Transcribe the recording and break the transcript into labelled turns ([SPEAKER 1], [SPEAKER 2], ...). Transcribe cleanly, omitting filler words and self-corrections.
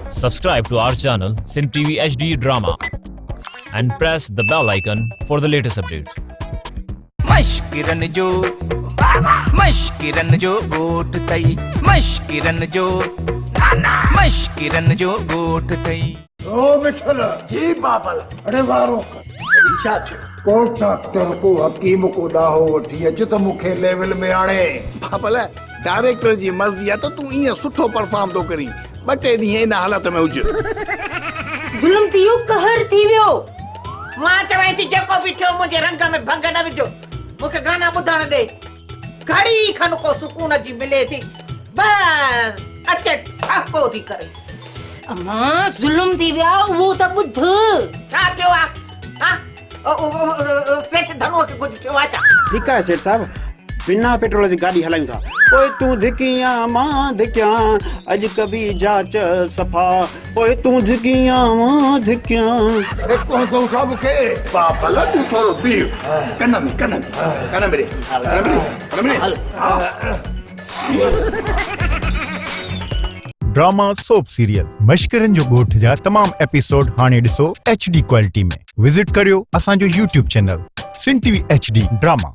[SPEAKER 1] Subscribe to our channel Sin TV HD Drama and press the bell icon for the latest updates.
[SPEAKER 2] मश्किरन जो गोट तई मश्किरन जो गोट तई
[SPEAKER 3] ओ मिठल जी बाबल अरे वारो छा थियो को डॉक्टर को हकीम को ॾाहो वठी अच त मूंखे लेवल में आणे
[SPEAKER 4] बाबल डायरेक्टर जी मर्ज़ी आहे त तूं ईअं सुठो परफॉर्म थो करी ॿ टे ॾींहं इन हालत में हुज
[SPEAKER 5] ज़ुल्म थियो कहर थी वियो
[SPEAKER 6] मां चवां थी जेको बि थियो मुंहिंजे रंग में भंग न विझो मूंखे गाना ॿुधण ॾे घड़ी खन को सुकून जी मिले थी बस अचे ठाको थी करे
[SPEAKER 5] अम्मा ज़ुल्म थी विया वो त ॿुध
[SPEAKER 6] छा थियो आहे हा सेठ धनुअ खे कुझु थियो आहे छा
[SPEAKER 7] ठीक है सेठ साहब बिना पेट्रोल की गाड़ी हलायूं था ओए तू धिकिया मां धिकिया अज कभी जाच सफा ओए तू धिकिया मां धिकिया
[SPEAKER 3] को तो सब के
[SPEAKER 4] बाबल तूं थोरो बीह कन में
[SPEAKER 8] ड्रामा सोप सीरियल मश्किरन जो ॻोठ जा तमाम एपिसोड हाणे ॾिसो HD क्वालिटी में विजिट करियो असांजो YouTube चैनल सिन TV HD ड्रामा।